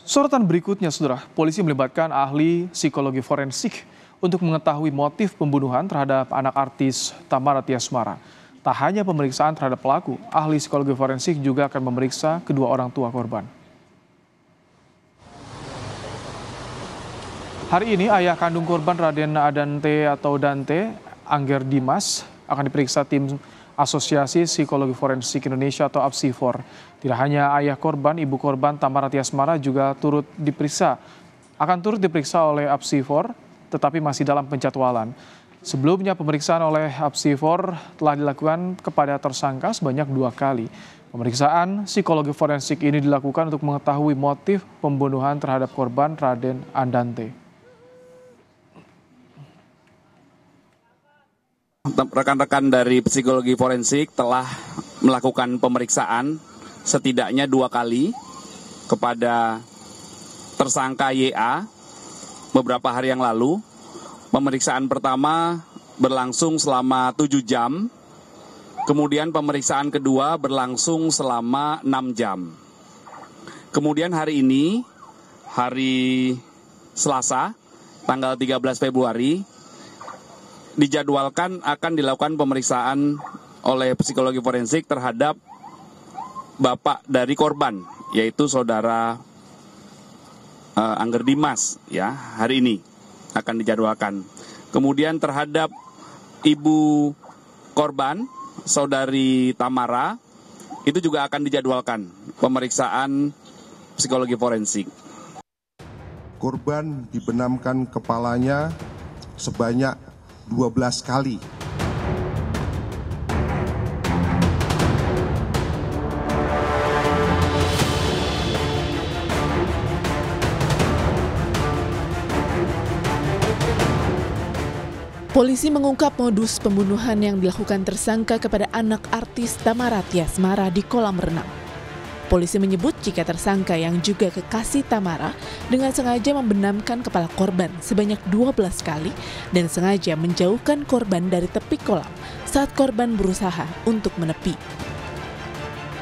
Sorotan berikutnya, saudara, polisi melibatkan ahli psikologi forensik untuk mengetahui motif pembunuhan terhadap anak artis Thamara Tiasmara. Tak hanya pemeriksaan terhadap pelaku, ahli psikologi forensik juga akan memeriksa kedua orang tua korban. Hari ini, ayah kandung korban Raden Adante atau Dante, Angger Dimas, akan diperiksa tim Asosiasi Psikologi Forensik Indonesia atau APSIFOR. Tidak hanya ayah korban, ibu korban Thamara Tiasmara juga akan turut diperiksa oleh APSIFOR, tetapi masih dalam penjadwalan. Sebelumnya pemeriksaan oleh APSIFOR telah dilakukan kepada tersangka sebanyak 2 kali. Pemeriksaan psikologi forensik ini dilakukan untuk mengetahui motif pembunuhan terhadap korban Raden Andante. Rekan-rekan dari psikologi forensik telah melakukan pemeriksaan setidaknya 2 kali kepada tersangka YA beberapa hari yang lalu. Pemeriksaan pertama berlangsung selama 7 jam, kemudian pemeriksaan kedua berlangsung selama 6 jam. Kemudian hari ini, hari Selasa, tanggal 13 Februari, dijadwalkan akan dilakukan pemeriksaan oleh psikologi forensik terhadap bapak dari korban, yaitu saudara Angger Dimas, ya, hari ini akan dijadwalkan. Kemudian terhadap ibu korban, saudari Thamara, itu juga akan dijadwalkan pemeriksaan psikologi forensik. Korban dibenamkan kepalanya sebanyak 12 kali. Polisi mengungkap modus pembunuhan yang dilakukan tersangka kepada anak artis Thamara Tiasmara di kolam renang. Polisi menyebut jika tersangka yang juga kekasih Thamara dengan sengaja membenamkan kepala korban sebanyak 12 kali dan sengaja menjauhkan korban dari tepi kolam saat korban berusaha untuk menepi.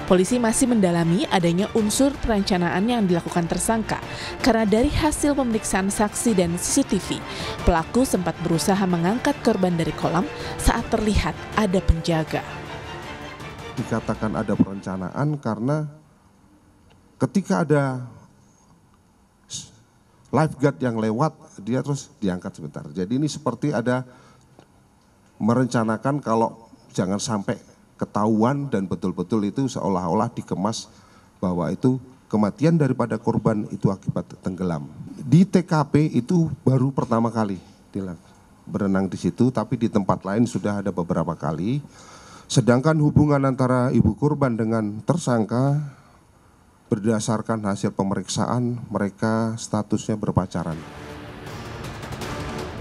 Polisi masih mendalami adanya unsur perencanaan yang dilakukan tersangka karena dari hasil pemeriksaan saksi dan CCTV, pelaku sempat berusaha mengangkat korban dari kolam saat terlihat ada penjaga. Dikatakan ada perencanaan karena ketika ada lifeguard yang lewat, dia terus diangkat sebentar. Jadi ini seperti ada merencanakan kalau jangan sampai ketahuan dan betul-betul itu seolah-olah dikemas bahwa itu kematian daripada korban itu akibat tenggelam. Di TKP itu baru pertama kali berenang di situ, tapi di tempat lain sudah ada beberapa kali. Sedangkan hubungan antara ibu korban dengan tersangka berdasarkan hasil pemeriksaan mereka statusnya berpacaran.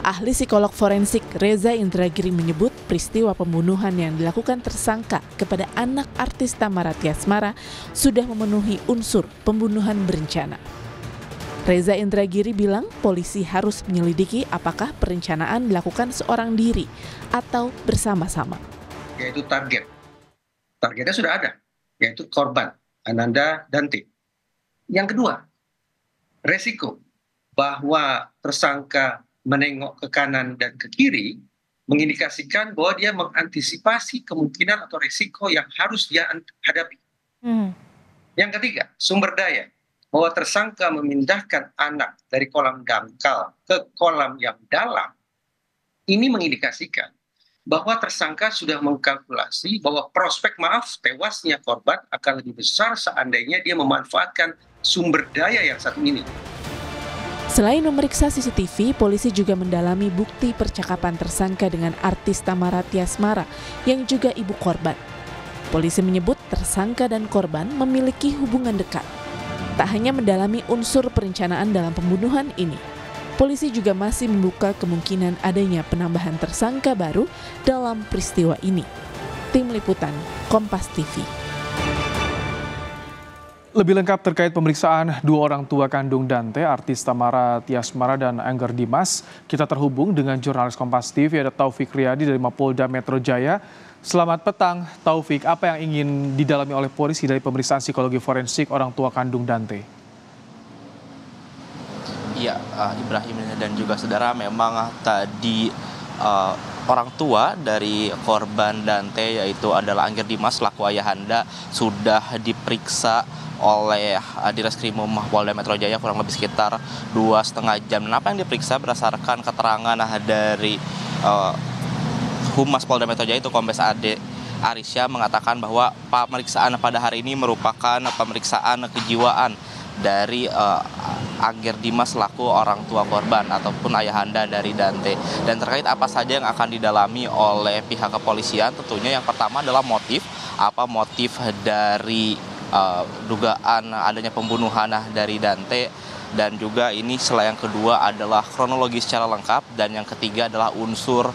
Ahli psikolog forensik Reza Indragiri menyebut peristiwa pembunuhan yang dilakukan tersangka kepada anak artis Thamara Tiasmara sudah memenuhi unsur pembunuhan berencana. Reza Indragiri bilang polisi harus menyelidiki apakah perencanaan dilakukan seorang diri atau bersama-sama. Yaitu target. Targetnya sudah ada, yaitu korban Ananda Dante. Yang kedua, resiko bahwa tersangka menengok ke kanan dan ke kiri mengindikasikan bahwa dia mengantisipasi kemungkinan atau resiko yang harus dia hadapi. Yang ketiga, sumber daya, bahwa tersangka memindahkan anak dari kolam dangkal ke kolam yang dalam, ini mengindikasikan bahwa tersangka sudah mengkalkulasi bahwa prospek tewasnya korban akan lebih besar seandainya dia memanfaatkan sumber daya yang satu ini. Selain memeriksa CCTV, polisi juga mendalami bukti percakapan tersangka dengan artis Thamara Tiasmara yang juga ibu korban. Polisi menyebut tersangka dan korban memiliki hubungan dekat. Tak hanya mendalami unsur perencanaan dalam pembunuhan ini, polisi juga masih membuka kemungkinan adanya penambahan tersangka baru dalam peristiwa ini. Tim Liputan, Kompas TV. Lebih lengkap terkait pemeriksaan 2 orang tua kandung Dante, artis Thamara Tiasmara dan Angger Dimas, kita terhubung dengan jurnalis Kompas TV, ada Taufik Riyadi dari Mapolda Metro Jaya. Selamat petang, Taufik. Apa yang ingin didalami oleh polisi dari pemeriksaan psikologi forensik orang tua kandung Dante? Ya, Ibrahim dan juga saudara, memang tadi orang tua dari korban Dante, yaitu adalah Angger Dimas selaku ayahanda, sudah diperiksa oleh Direskrimum Polda Metro Jaya kurang lebih sekitar 2,5 jam. Apa yang diperiksa berdasarkan keterangan dari Humas Polda Metro Jaya, itu Kombes Ade Arisya, mengatakan bahwa pemeriksaan pada hari ini merupakan pemeriksaan kejiwaan dari Angger Dimas selaku orang tua korban ataupun ayahanda dari Dante. Dan terkait apa saja yang akan didalami oleh pihak kepolisian, tentunya yang pertama adalah motif dari dugaan adanya pembunuhan dari Dante, dan juga ini yang kedua adalah kronologi secara lengkap, dan yang ketiga adalah unsur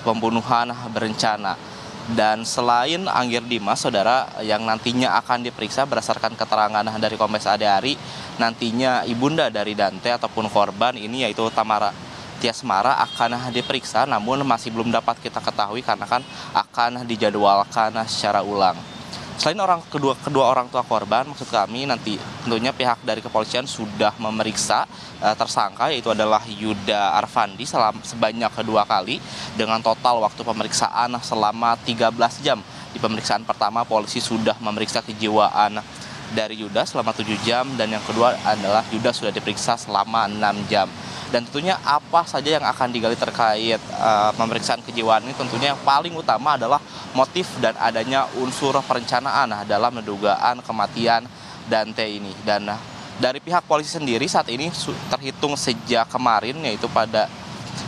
pembunuhan berencana. Dan selain Angger Dimas, saudara, yang nantinya akan diperiksa berdasarkan keterangan dari Kombes Ade Ari, nantinya ibunda dari Dante ataupun korban ini, yaitu Tamara Tiasmara, akan diperiksa, namun masih belum dapat kita ketahui karena kan akan dijadwalkan secara ulang. Selain kedua orang tua korban, maksud kami nanti tentunya pihak dari kepolisian sudah memeriksa tersangka, yaitu adalah Yuda Arfandi sebanyak 2 kali dengan total waktu pemeriksaan selama 13 jam. Di pemeriksaan pertama polisi sudah memeriksa kejiwaan dari Yuda selama 7 jam, dan yang kedua adalah Yuda sudah diperiksa selama 6 jam. Dan tentunya apa saja yang akan digali terkait pemeriksaan kejiwaan ini, tentunya yang paling utama adalah motif dan adanya unsur perencanaan dalam dugaan kematian Dante ini. Dan dari pihak polisi sendiri saat ini terhitung sejak kemarin, yaitu pada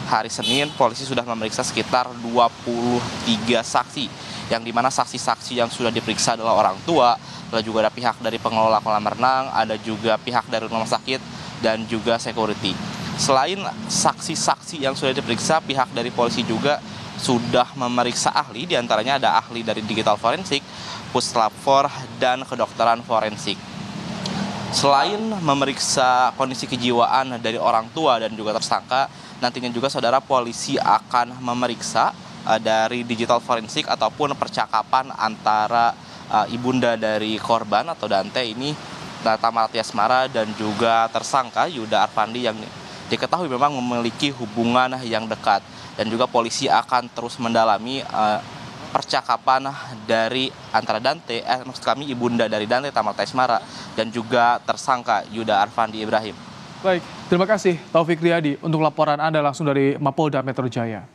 hari Senin, polisi sudah memeriksa sekitar 23 saksi, yang dimana saksi-saksi yang sudah diperiksa adalah orang tua, lalu juga ada pihak dari pengelola kolam renang, ada juga pihak dari rumah sakit, dan juga security. Selain saksi-saksi yang sudah diperiksa, pihak dari polisi juga sudah memeriksa ahli, diantaranya ada ahli dari digital forensik, puslap-for, dan kedokteran forensik. Selain memeriksa kondisi kejiwaan dari orang tua dan juga tersangka, nantinya juga saudara, polisi akan memeriksa dari digital forensik ataupun percakapan antara ibunda dari korban atau Dante ini, Tamara Tiasmara, dan juga tersangka Yuda Arfandi, yang diketahui memang memiliki hubungan yang dekat. Dan juga polisi akan terus mendalami percakapan dari antara ibunda dari Dante, Tamara Tiasmara, dan juga tersangka Yuda Arfandi. Ibrahim. Baik, terima kasih Taufik Riyadi untuk laporan Anda langsung dari Mapolda Metro Jaya.